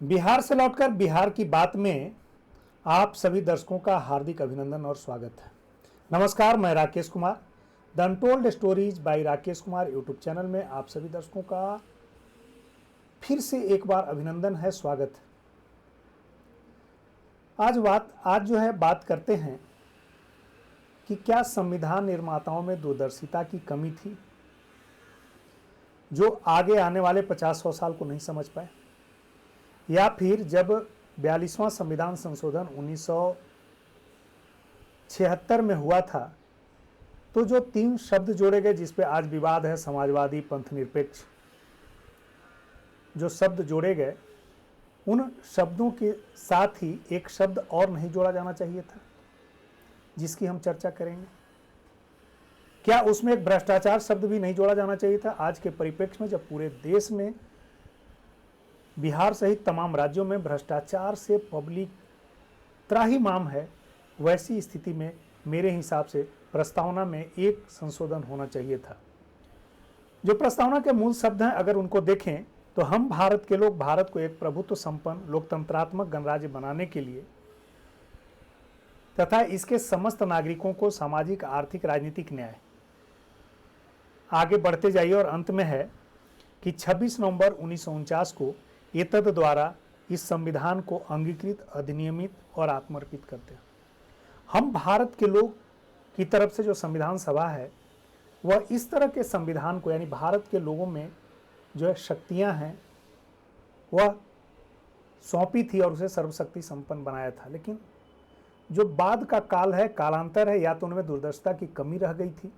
बिहार से लौटकर बिहार की बात में आप सभी दर्शकों का हार्दिक अभिनंदन और स्वागत है। नमस्कार, मैं Rakesh Kumar. The untold stories bye Rakesh Kumar YouTube channel में आप सभी दर्शकों का फिर से एक बार अभिनंदन है, स्वागत है। आज जो है बात करते हैं कि क्या संविधान निर्माताओं में दूरदर्शिता की कमी थी जो आगे आने वाले 50-100 साल को नहीं समझ पाए, या फिर जब 42वां संविधान संशोधन 1976 में हुआ था तो जो 3 शब्द जोड़े गए जिस पे आज विवाद है, समाजवादी, पंथ निरपेक्ष, जो शब्द जोड़े गए उन शब्दों के साथ ही एक शब्द और नहीं जोड़ा जाना चाहिए था जिसकी हम चर्चा करेंगे। क्या उसमें एक भ्रष्टाचार शब्द भी नहीं जोड़ा जाना चाहिए था? आज के परिप्रेक्ष्य में जब पूरे देश में, बिहार सहित तमाम राज्यों में भ्रष्टाचार से पब्लिक त्राहिमाम है, वैसी स्थिति में मेरे हिसाब से प्रस्तावना में एक संशोधन होना चाहिए था। जो प्रस्तावना के मूल शब्द हैं, अगर उनको देखें तो हम भारत के लोग भारत को एक प्रभुत्व संपन्न लोकतंत्रात्मक गणराज्य बनाने के लिए तथा इसके समस्त नागरिकों को सामाजिक, आर्थिक, राजनीतिक न्याय, आगे बढ़ते जाइए और अंत में है कि 26 नवंबर 1949 को एतद द्वारा इस संविधान को अंगीकृत, अधिनियमित और आत्मर्पित करते हैं। हम भारत के लोग की तरफ से जो संविधान सभा है वह इस तरह के संविधान को, यानी भारत के लोगों में जो है शक्तियां हैं वह सौंपी थी और उसे सर्वशक्ति संपन्न बनाया था। लेकिन जो बाद का काल है, कालांतर है, या तो उनमें दूरदर्शिता की कमी रह गई थी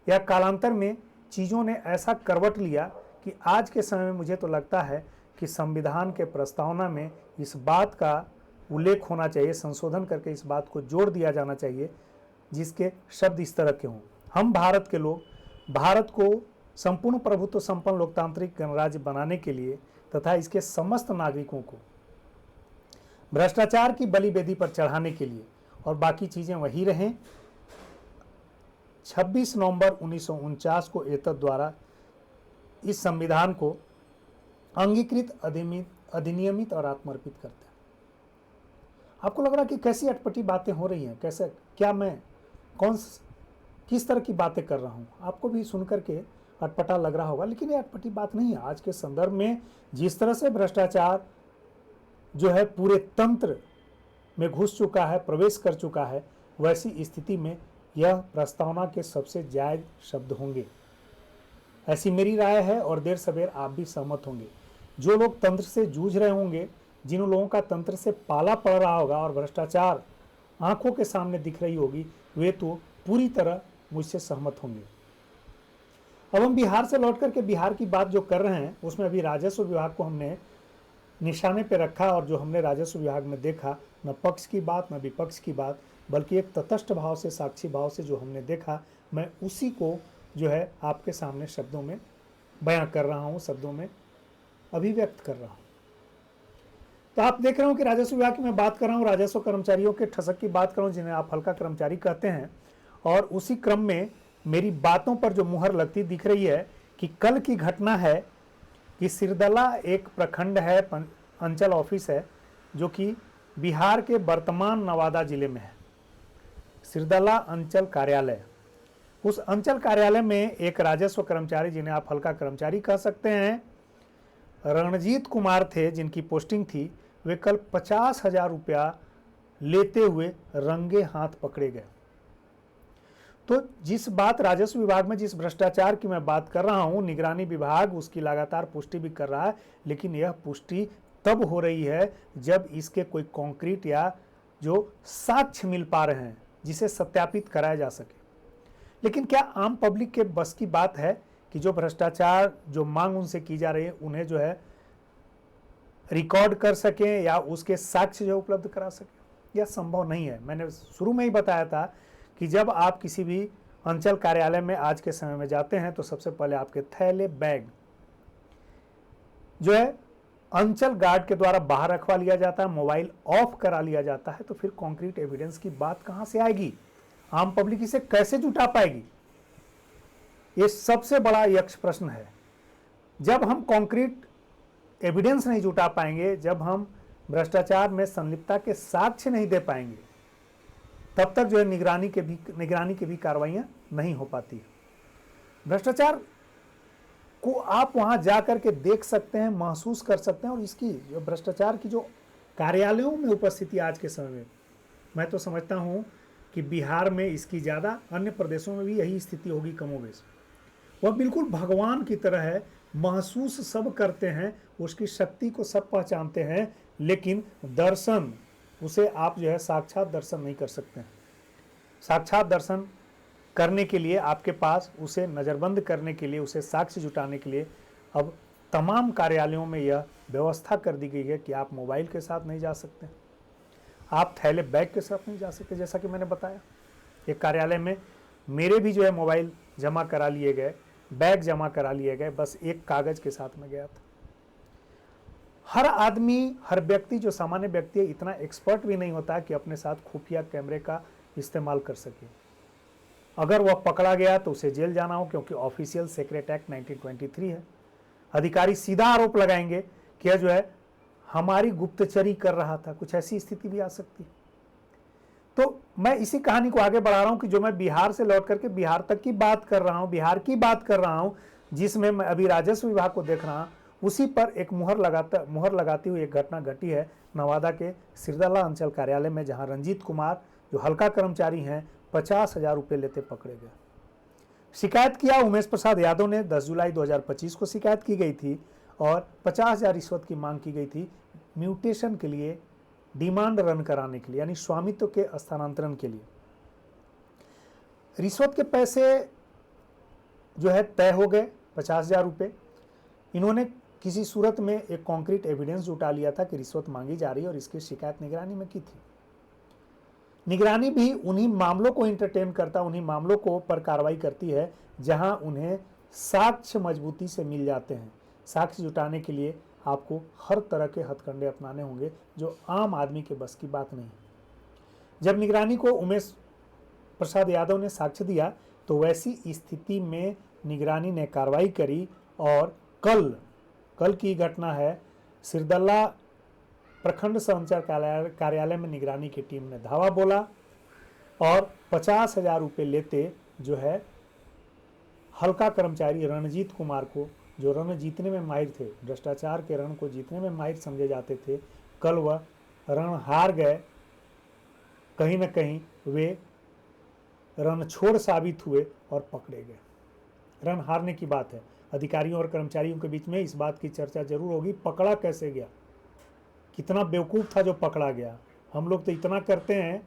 या कालांतर में चीज़ों ने ऐसा करवट लिया कि आज के समय में मुझे तो लगता है कि संविधान के प्रस्तावना में इस बात का उल्लेख होना चाहिए, संशोधन करके इस बात को जोड़ दिया जाना चाहिए जिसके शब्द इस तरह के हों। हम भारत के लोग भारत को संपूर्ण प्रभुत्व संपन्न लोकतांत्रिक गणराज्य बनाने के लिए तथा इसके समस्त नागरिकों को भ्रष्टाचार की बलि वेदी पर चढ़ाने के लिए, और बाकी चीज़ें वही रहें, 26 नवंबर 1949 को एतद द्वारा इस संविधान को अंगीकृत, अधिनियमित और आत्मर्पित करते हैं। आपको लग रहा कि कैसी अटपटी बातें हो रही हैं, कैसे, क्या मैं किस तरह की बातें कर रहा हूं? आपको भी सुनकर के अटपटा लग रहा होगा, लेकिन ये अटपटी बात नहीं है। आज के संदर्भ में जिस तरह से भ्रष्टाचार जो है पूरे तंत्र में घुस चुका है, प्रवेश कर चुका है, वैसी स्थिति में यह प्रस्तावना के सबसे जायज शब्द होंगे, ऐसी मेरी राय है। और देर सवेर आप भी सहमत होंगे। जो लोग तंत्र से जूझ रहे होंगे, जिन लोगों का तंत्र से पाला पड़ रहा होगा और भ्रष्टाचार आंखों के सामने दिख रही होगी, वे तो पूरी तरह मुझसे सहमत होंगे। अब हम बिहार से लौट करके बिहार की बात जो कर रहे हैं उसमें अभी राजस्व विभाग को हमने निशाने पे रखा, और जो हमने राजस्व विभाग में देखा, न पक्ष की बात न विपक्ष की बात, बल्कि एक तटस्थ भाव से, साक्षी भाव से जो हमने देखा, मैं उसी को जो है आपके सामने शब्दों में बयां कर रहा हूं, शब्दों में अभिव्यक्त कर रहा हूं। तो आप देख रहे हो कि राजस्व विभाग की मैं बात कर रहा हूं, राजस्व कर्मचारियों के ठसक की बात कर रहा हूं जिन्हें आप हल्का कर्मचारी कहते हैं, और उसी क्रम में मेरी बातों पर जो मुहर लगती दिख रही है कि कल की घटना है कि सिरदला एक प्रखंड है, अंचल ऑफिस है, जो कि बिहार के वर्तमान नवादा जिले में है। सिरदला अंचल कार्यालय, उस अंचल कार्यालय में एक राजस्व कर्मचारी, जिन्हें आप हल्का कर्मचारी कह सकते हैं, रणजीत कुमार थे, जिनकी पोस्टिंग थी। वे कल 50,000 रुपया लेते हुए रंगे हाथ पकड़े गए। तो जिस बात राजस्व विभाग में, जिस भ्रष्टाचार की मैं बात कर रहा हूं, निगरानी विभाग उसकी लगातार पुष्टि भी कर रहा है, लेकिन यह पुष्टि तब हो रही है जब इसके कोई कॉन्क्रीट या जो साक्ष्य मिल पा रहे हैं जिसे सत्यापित कराया जा सके। लेकिन क्या आम पब्लिक के बस की बात है कि जो भ्रष्टाचार, जो मांग उनसे की जा रही है, उन्हें जो है रिकॉर्ड कर सकें या उसके साक्ष्य जो उपलब्ध करा सकें? यह संभव नहीं है। मैंने शुरू में ही बताया था कि जब आप किसी भी अंचल कार्यालय में आज के समय में जाते हैं तो सबसे पहले आपके थैले, बैग जो है अंचल गार्ड के द्वारा बाहर रखवा लिया जाता है, मोबाइल ऑफ करा लिया जाता है। तो फिर कॉन्क्रीट एविडेंस की बात कहां से आएगी? आम पब्लिक इसे कैसे जुटा पाएगी? ये सबसे बड़ा यक्ष प्रश्न है। जब हम कॉन्क्रीट एविडेंस नहीं जुटा पाएंगे, जब हम भ्रष्टाचार में संलिप्तता के साक्ष्य नहीं दे पाएंगे, तब तक जो है निगरानी की भी कार्रवाइयाँ नहीं हो पाती। भ्रष्टाचार को आप वहाँ जा कर के देख सकते हैं, महसूस कर सकते हैं, और इसकी जो भ्रष्टाचार की जो कार्यालयों में उपस्थिति आज के समय में, मैं तो समझता हूँ कि बिहार में इसकी ज़्यादा, अन्य प्रदेशों में भी यही स्थिति होगी कमोबेश। वह बिल्कुल भगवान की तरह है, महसूस सब करते हैं, उसकी शक्ति को सब पहचानते हैं, लेकिन दर्शन उसे आप जो है साक्षात दर्शन नहीं कर सकते हैं। साक्षात दर्शन करने के लिए आपके पास, उसे नज़रबंद करने के लिए, उसे साक्ष्य जुटाने के लिए अब तमाम कार्यालयों में यह व्यवस्था कर दी गई है कि आप मोबाइल के साथ नहीं जा सकते, आप थैले बैग के साथ नहीं जा सकते। जैसा कि मैंने बताया, एक कार्यालय में मेरे भी जो है मोबाइल जमा करा लिए गए, बैग जमा करा लिए गए, बस एक कागज़ के साथ में गया था। हर आदमी, हर व्यक्ति, जो सामान्य व्यक्ति है, इतना एक्सपर्ट भी नहीं होता कि अपने साथ खुफिया कैमरे का इस्तेमाल कर सके। अगर वह पकड़ा गया तो उसे जेल जाना हो, क्योंकि ऑफिशियल सीक्रेट एक्ट 1923 है। अधिकारी सीधा आरोप लगाएंगे कि यह जो है हमारी गुप्तचरी कर रहा था, कुछ ऐसी स्थिति भी आ सकती है। तो मैं इसी कहानी को आगे बढ़ा रहा हूं कि जो मैं बिहार से लौट करके बिहार तक की बात कर रहा हूं, बिहार की बात कर रहा हूं, जिसमें मैं अभी राजस्व विभाग को देख रहा हूं, उसी पर एक मुहर लगाती हुई एक घटना घटी है नवादा के सिरदला अंचल कार्यालय में, जहां रंजीत कुमार जो हल्का कर्मचारी हैं 50,000 रुपये लेते पकड़े गए। शिकायत किया उमेश प्रसाद यादव ने, 10 जुलाई 2025 को शिकायत की गई थी और 50,000 रिश्वत की मांग की गई थी म्यूटेशन के लिए, डिमांड रन कराने के लिए, यानी स्वामित्व के स्थानांतरण के लिए। रिश्वत के पैसे जो है तय हो गए 50,000 रुपये। इन्होंने किसी सूरत में एक कॉन्क्रीट एविडेंस जुटा लिया था कि रिश्वत मांगी जा रही है और इसकी शिकायत निगरानी में की थी। निगरानी भी उन्हीं मामलों को इंटरटेन करता, उन्हीं मामलों को पर कार्रवाई करती है जहां उन्हें साक्ष्य मजबूती से मिल जाते हैं। साक्ष्य जुटाने के लिए आपको हर तरह के हथकंडे अपनाने होंगे, जो आम आदमी के बस की बात नहीं है। जब निगरानी को उमेश प्रसाद यादव ने साक्ष्य दिया तो वैसी स्थिति में निगरानी ने कार्रवाई करी और कल की घटना है, सिरदला प्रखंड संचार कार्यालय में निगरानी की टीम ने धावा बोला और 50,000 रुपये लेते जो है हल्का कर्मचारी रणजीत कुमार को, जो रण जीतने में माहिर थे, भ्रष्टाचार के रण को जीतने में माहिर समझे जाते थे, कल वह रण हार गए। कहीं न कहीं वे रण छोड़ साबित हुए और पकड़े गए। रण हारने की बात है, अधिकारियों और कर्मचारियों के बीच में इस बात की चर्चा जरूर होगी, पकड़ा कैसे गया, कितना बेवकूफ़ था जो पकड़ा गया। हम लोग तो इतना करते हैं,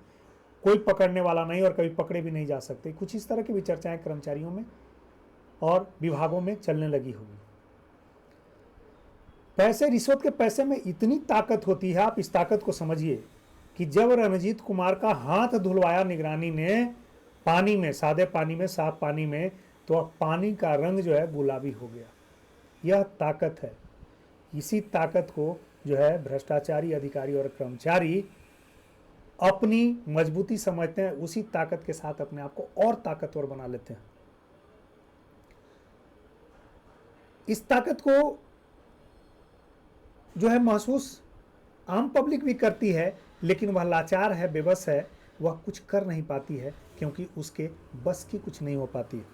कोई पकड़ने वाला नहीं और कभी पकड़े भी नहीं जा सकते। कुछ इस तरह की भी चर्चाएं कर्मचारियों में और विभागों में चलने लगी होगी। पैसे, रिश्वत के पैसे में इतनी ताकत होती है, आप इस ताकत को समझिए कि जब रणजीत कुमार का हाथ धुलवाया निगरानी ने पानी में, सादे पानी में, साफ पानी में, तो पानी का रंग जो है गुलाबी हो गया। यह ताकत है। इसी ताकत को जो है भ्रष्टाचारी अधिकारी और कर्मचारी अपनी मजबूती समझते हैं, उसी ताकत के साथ अपने आप को और ताकतवर बना लेते हैं। इस ताकत को जो है महसूस आम पब्लिक भी करती है, लेकिन वह लाचार है, बेबस है, वह कुछ कर नहीं पाती है क्योंकि उसके बस की कुछ नहीं हो पाती है।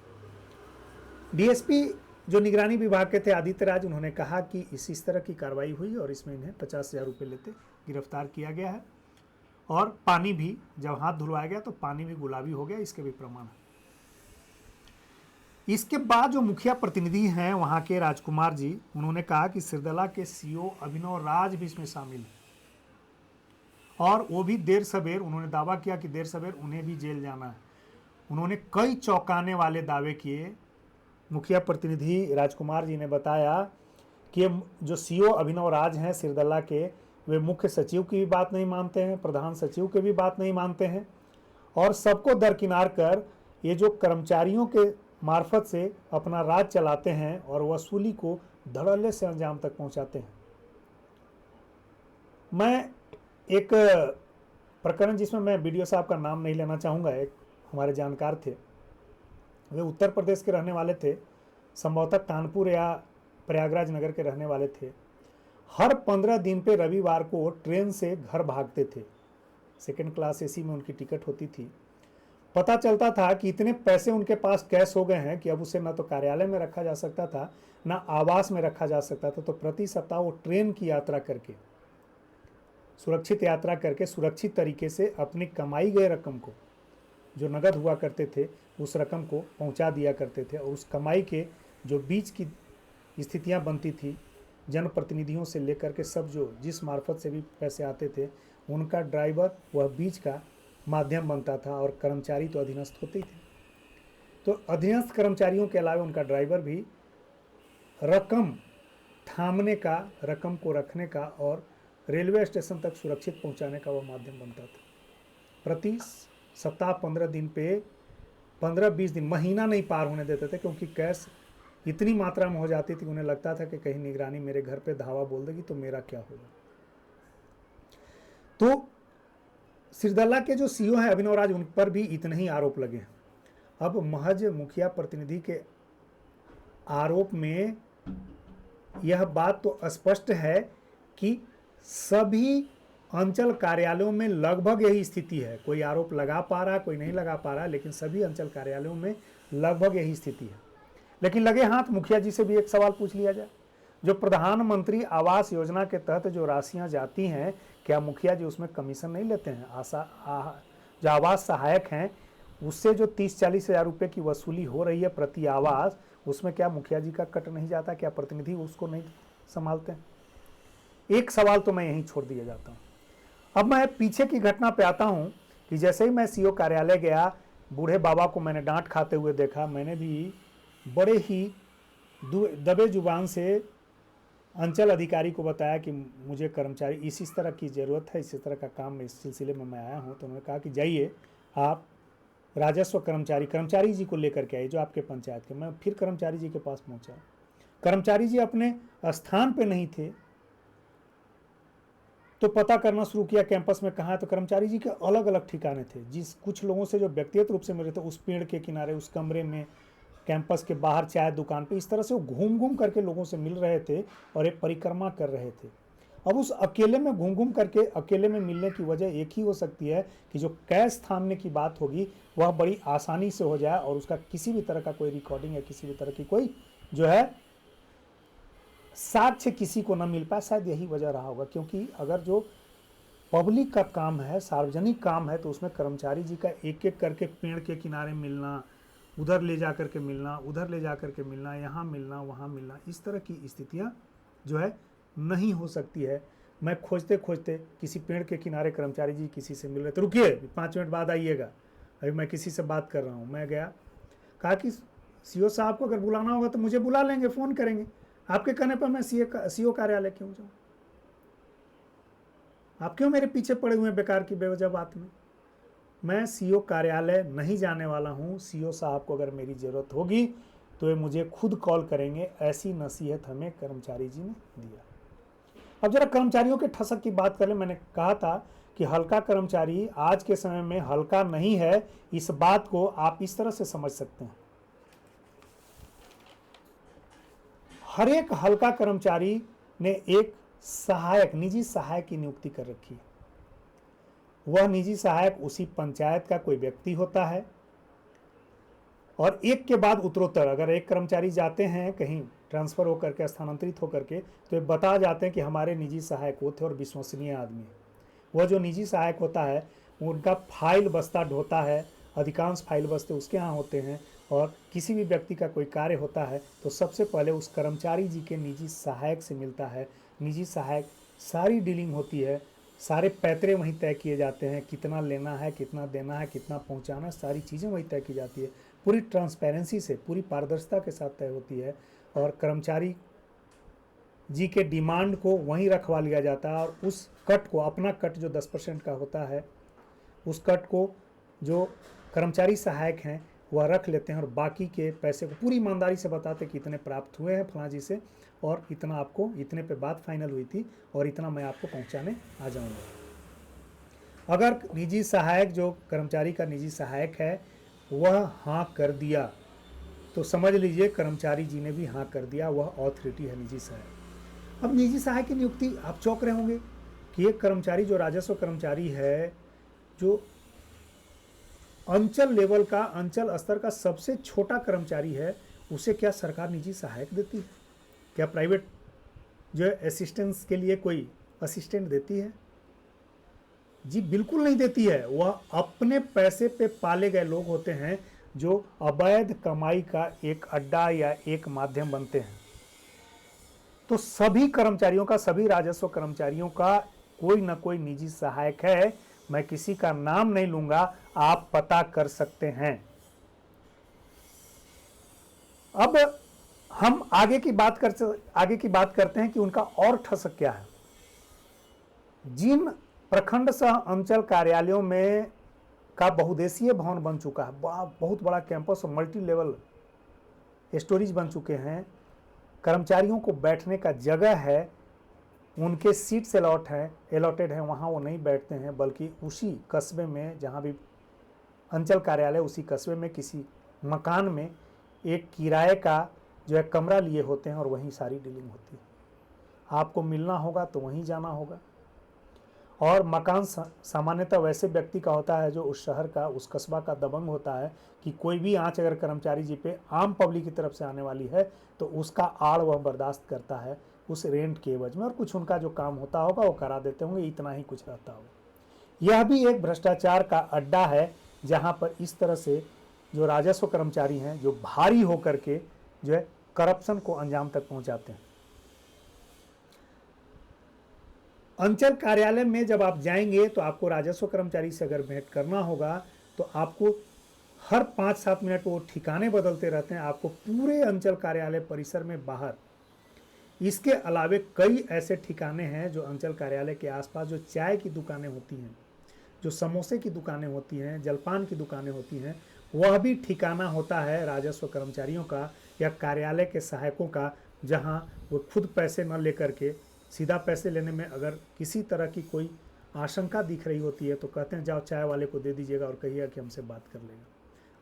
डीएसपी जो निगरानी विभाग के थे आदित्य राज, उन्होंने कहा कि इस तरह की कार्रवाई हुई और इसमें इन्हें 50,000 रुपये लेते गिरफ्तार किया गया है और पानी भी, जब हाथ धुलवाया गया तो पानी भी गुलाबी हो गया, इसके भी प्रमाण है। इसके बाद जो मुखिया प्रतिनिधि हैं वहाँ के राजकुमार जी, उन्होंने कहा कि सिरदला के सीओ अभिनव राज भी इसमें शामिल है और वो भी देर सवेर, उन्होंने दावा किया कि देर सवेर उन्हें भी जेल जाना है। उन्होंने कई चौंकाने वाले दावे किए। मुखिया प्रतिनिधि राजकुमार जी ने बताया कि जो सीओ अभिनव राज हैं सिरदला के, वे मुख्य सचिव की भी बात नहीं मानते हैं, प्रधान सचिव की भी बात नहीं मानते हैं और सबको दरकिनार कर ये जो कर्मचारियों के मार्फत से अपना राज चलाते हैं और वसूली को धड़ल्ले से अंजाम तक पहुंचाते हैं। मैं एक प्रकरण जिसमें मैं बीडीओ साहब का नाम नहीं लेना चाहूँगा, एक हमारे जानकार थे, वे उत्तर प्रदेश के रहने वाले थे, संभवतः कानपुर या प्रयागराज नगर के रहने वाले थे। हर 15 दिन पे रविवार को ट्रेन से घर भागते थे। सेकंड क्लास एसी में उनकी टिकट होती थी। पता चलता था कि इतने पैसे उनके पास कैश हो गए हैं कि अब उसे ना तो कार्यालय में रखा जा सकता था, ना आवास में रखा जा सकता था। तो प्रति सप्ताह वो ट्रेन की यात्रा करके, सुरक्षित यात्रा करके, सुरक्षित तरीके से अपनी कमाई गए रकम को, जो नगद हुआ करते थे, उस रकम को पहुंचा दिया करते थे। और उस कमाई के जो बीच की स्थितियां बनती थी, जनप्रतिनिधियों से लेकर के सब जो जिस मार्फत से भी पैसे आते थे, उनका ड्राइवर वह बीच का माध्यम बनता था। और कर्मचारी तो अधीनस्थ होते ही थे। तो अधीनस्थ कर्मचारियों के अलावा उनका ड्राइवर भी रकम थामने का, रकम को रखने का और रेलवे स्टेशन तक सुरक्षित पहुंचाने का वह माध्यम बनता था। प्रति सप्ताह 15 दिन पे 15-20 दिन, महीना नहीं पार होने देते थे, क्योंकि कैश इतनी मात्रा में हो जाती थी, उन्हें लगता था कि कहीं निगरानी मेरे घर पे धावा बोल देगी तो मेरा क्या होगा। तो सिरदल्ला के जो सीईओ हैं अभिनव राज, उन पर भी इतने ही आरोप लगे हैं। अब महज मुखिया प्रतिनिधि के आरोप में यह बात तो स्पष्ट है कि सभी अंचल कार्यालयों में लगभग यही स्थिति है। कोई आरोप लगा पा रहा, कोई नहीं लगा पा रहा, लेकिन सभी अंचल कार्यालयों में लगभग यही स्थिति है। लेकिन लगे हाथ मुखिया जी से भी एक सवाल पूछ लिया जाए। जो प्रधानमंत्री आवास योजना के तहत जो राशियां जाती हैं, क्या मुखिया जी उसमें कमीशन नहीं लेते हैं? जो आवास सहायक हैं, उससे जो 30-40 हज़ार रुपये की वसूली हो रही है प्रति आवास, उसमें क्या मुखिया जी का कट नहीं जाता? क्या प्रतिनिधि उसको नहीं संभालते हैं? एक सवाल तो मैं यहीं छोड़ दिया जाता हूँ। अब मैं पीछे की घटना पे आता हूँ कि जैसे ही मैं सीओ कार्यालय गया, बूढ़े बाबा को मैंने डांट खाते हुए देखा। मैंने भी बड़े ही दबे जुबान से अंचल अधिकारी को बताया कि मुझे कर्मचारी इस तरह की ज़रूरत है, इसी तरह का काम इस सिलसिले में मैं आया हूँ। तो उन्होंने कहा कि जाइए आप राजस्व कर्मचारी जी को लेकर के आइए, जो आपके पंचायत के। मैं फिर कर्मचारी जी के पास पहुँचा। कर्मचारी जी अपने स्थान पे नहीं थे, तो पता करना शुरू किया कैंपस में कहाँ है। तो कर्मचारी जी के अलग अलग ठिकाने थे। जिस कुछ लोगों से जो व्यक्तिगत रूप से मिले थे, उस पेड़ के किनारे, उस कमरे में, कैंपस के बाहर चाय दुकान पे, इस तरह से वो घूम घूम करके लोगों से मिल रहे थे और एक परिक्रमा कर रहे थे। अब उस अकेले में घूम घूम करके अकेले में मिलने की वजह एक ही हो सकती है कि जो कैश थामने की बात होगी वह बड़ी आसानी से हो जाए और उसका किसी भी तरह का कोई रिकॉर्डिंग या किसी भी तरह की कोई जो है साक्ष्य किसी को न मिल पाए। शायद यही वजह रहा होगा, क्योंकि अगर जो पब्लिक का काम है, सार्वजनिक काम है, तो उसमें कर्मचारी जी का एक एक करके पेड़ के किनारे मिलना, उधर ले जा कर के मिलना, उधर ले जा कर के मिलना, यहाँ मिलना, वहाँ मिलना, इस तरह की स्थितियाँ जो है नहीं हो सकती है। मैं खोजते खोजते किसी पेड़ के किनारे कर्मचारी जी किसी से मिल रहे, तो रुकिए 5 मिनट बाद आइएगा, अभी मैं किसी से बात कर रहा हूँ। मैं गया, कहा कि सीओ साहब को अगर बुलाना होगा तो मुझे बुला लेंगे, फ़ोन करेंगे, आपके कहने पर मैं सीओ कार्यालय क्यों जाऊँ? आप क्यों मेरे पीछे पड़े हुए हैं बेकार की बेवजह बात में? मैं सीओ कार्यालय नहीं जाने वाला हूँ। सीओ साहब को अगर मेरी ज़रूरत होगी तो ये मुझे खुद कॉल करेंगे। ऐसी नसीहत हमें कर्मचारी जी ने दिया। अब जरा कर्मचारियों के ठसक की बात करें। मैंने कहा था कि हल्का कर्मचारी आज के समय में हल्का नहीं है। इस बात को आप इस तरह से समझ सकते हैं। हर एक हल्का कर्मचारी ने एक सहायक, निजी सहायक की नियुक्ति कर रखी है। वह निजी सहायक उसी पंचायत का कोई व्यक्ति होता है और एक के बाद उत्तरोत्तर अगर एक कर्मचारी जाते हैं कहीं ट्रांसफ़र होकर के, स्थानांतरित होकर के, तो ये बता जाते हैं कि हमारे निजी सहायक वो थे और विश्वसनीय आदमी है। वह जो निजी सहायक होता है उनका फाइल बस्ता ढोता है, अधिकांश फाइल बस्ते उसके यहाँ होते हैं। और किसी भी व्यक्ति का कोई कार्य होता है तो सबसे पहले उस कर्मचारी जी के निजी सहायक से मिलता है। निजी सहायक सारी डीलिंग होती है, सारे पैतरे वहीं तय किए जाते हैं, कितना लेना है, कितना देना है, कितना पहुंचाना है, सारी चीज़ें वहीं तय की जाती है। पूरी ट्रांसपेरेंसी से, पूरी पारदर्शिता के साथ तय होती है और कर्मचारी जी के डिमांड को वहीं रखवा लिया जाता है। और उस कट को, अपना कट जो 10% का होता है, उस कट को जो कर्मचारी सहायक हैं वह रख लेते हैं और बाकी के पैसे को पूरी ईमानदारी से बताते कि इतने प्राप्त हुए हैं फलां जी से और इतना आपको, इतने पे बात फाइनल हुई थी और इतना मैं आपको पहुंचाने आ जाऊंगा। अगर निजी सहायक, जो कर्मचारी का निजी सहायक है, वह हाँ कर दिया तो समझ लीजिए कर्मचारी जी ने भी हाँ कर दिया, वह ऑथोरिटी है निजी सहायक। अब निजी सहायक की नियुक्ति, आप चौंक रहे होंगे कि एक कर्मचारी जो राजस्व कर्मचारी है, जो अंचल लेवल का, अंचल स्तर का सबसे छोटा कर्मचारी है, उसे क्या सरकार निजी सहायक देती है? क्या प्राइवेट जो है असिस्टेंस के लिए कोई असिस्टेंट देती है? जी बिल्कुल नहीं देती है। वह अपने पैसे पे पाले गए लोग होते हैं जो अवैध कमाई का एक अड्डा या एक माध्यम बनते हैं। तो सभी कर्मचारियों का, सभी राजस्व कर्मचारियों का कोई ना कोई निजी सहायक है। मैं किसी का नाम नहीं लूंगा, आप पता कर सकते हैं। अब हम आगे की बात करते हैं कि उनका और ठसक क्या है। जिन प्रखंड सह अंचल कार्यालयों में का बहुउद्देशीय भवन बन चुका है, बहुत बड़ा कैंपस और मल्टी लेवल स्टोरेज बन चुके हैं, कर्मचारियों को बैठने का जगह है, उनके सीट्स अलॉटेड हैं, वहाँ वो नहीं बैठते हैं, बल्कि उसी कस्बे में जहाँ भी अंचल कार्यालय, उसी कस्बे में किसी मकान में एक किराए का जो है कमरा लिए होते हैं और वहीं सारी डीलिंग होती है। आपको मिलना होगा तो वहीं जाना होगा। और मकान सामान्यतः वैसे व्यक्ति का होता है जो उस शहर का, उस कस्बा का दबंग होता है कि कोई भी आंच अगर कर्मचारी जी पे आम पब्लिक की तरफ से आने वाली है तो उसका आड़ वह बर्दाश्त करता है उस रेंट के एवज में, और कुछ उनका जो काम होता होगा वो करा देते होंगे, इतना ही कुछ रहता होगा। यह भी एक भ्रष्टाचार का अड्डा है जहाँ पर इस तरह से जो राजस्व कर्मचारी हैं, जो भारी होकर के जो है करप्शन को अंजाम तक पहुँचाते हैं। अंचल कार्यालय में जब आप जाएंगे तो आपको राजस्व कर्मचारी से अगर भेंट करना होगा तो आपको हर 5-7 मिनट वो ठिकाने बदलते रहते हैं, आपको पूरे अंचल कार्यालय परिसर में बाहर। इसके अलावे कई ऐसे ठिकाने हैं जो अंचल कार्यालय के आसपास, जो चाय की दुकानें होती हैं, जो समोसे की दुकानें होती हैं, जलपान की दुकानें होती हैं, वह भी ठिकाना होता है राजस्व कर्मचारियों का या कार्यालय के सहायकों का, जहां वो खुद पैसे न लेकर के, सीधा पैसे लेने में अगर किसी तरह की कोई आशंका दिख रही होती है तो कहते हैं जाओ चाय वाले को दे दीजिएगा और कहिएगा कि हमसे बात कर लेगा।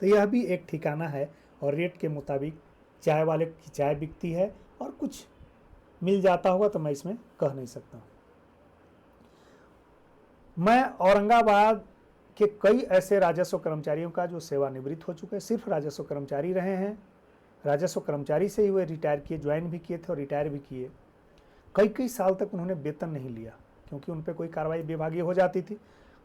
तो यह भी एक ठिकाना है और रेट के मुताबिक चाय वाले की चाय बिकती है, और कुछ मिल जाता होगा तो मैं इसमें कह नहीं सकता। मैं औरंगाबाद के कई ऐसे राजस्व कर्मचारियों का जो सेवानिवृत्त हो चुके हैं, सिर्फ राजस्व कर्मचारी रहे हैं, राजस्व कर्मचारी से ही वे रिटायर किए, ज्वाइन भी किए थे और रिटायर भी किए। कई साल तक उन्होंने वेतन नहीं लिया क्योंकि उन पर कोई कार्रवाई विभागीय हो जाती थी।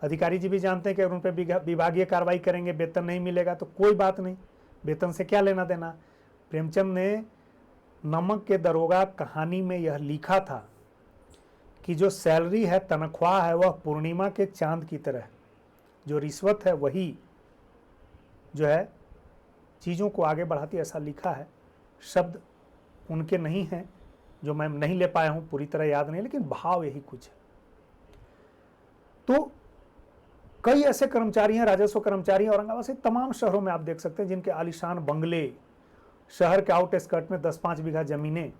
अधिकारी जी भी जानते हैं कि अगर उन पर विभागीय कार्रवाई करेंगे, वेतन नहीं मिलेगा तो कोई बात नहीं, वेतन से क्या लेना देना। प्रेमचंद ने नमक के दरोगा कहानी में यह लिखा था कि जो सैलरी है, तनख्वाह है, वह पूर्णिमा के चांद की तरह, जो रिश्वत है वही जो है चीज़ों को आगे बढ़ाती, ऐसा लिखा है। शब्द उनके नहीं हैं जो मैं नहीं ले पाया हूँ, पूरी तरह याद नहीं, लेकिन भाव यही कुछ है। तो कई ऐसे कर्मचारी हैं, राजस्व कर्मचारी औरंगाबाद से तमाम शहरों में आप देख सकते हैं जिनके आलीशान बंगले, शहर के आउटस्कर्ट में 10-5 बीघा जमीनें।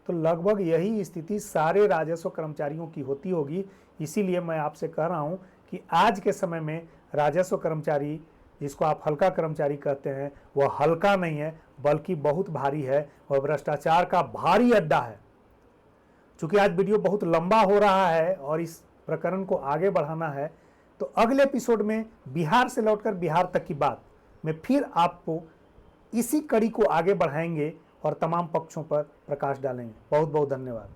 तो लगभग यही स्थिति सारे राजस्व कर्मचारियों की होती होगी। इसीलिए मैं आपसे कह रहा हूं कि आज के समय में राजस्व कर्मचारी, जिसको आप हल्का कर्मचारी कहते हैं, वह हल्का नहीं है बल्कि बहुत भारी है और भ्रष्टाचार का भारी अड्डा है। चूंकि आज वीडियो बहुत लंबा हो रहा है और इस प्रकरण को आगे बढ़ाना है, तो अगले एपिसोड में बिहार से लौटकर बिहार तक की बात में फिर आपको इसी कड़ी को आगे बढ़ाएंगे और तमाम पक्षों पर प्रकाश डालेंगे। बहुत बहुत धन्यवाद।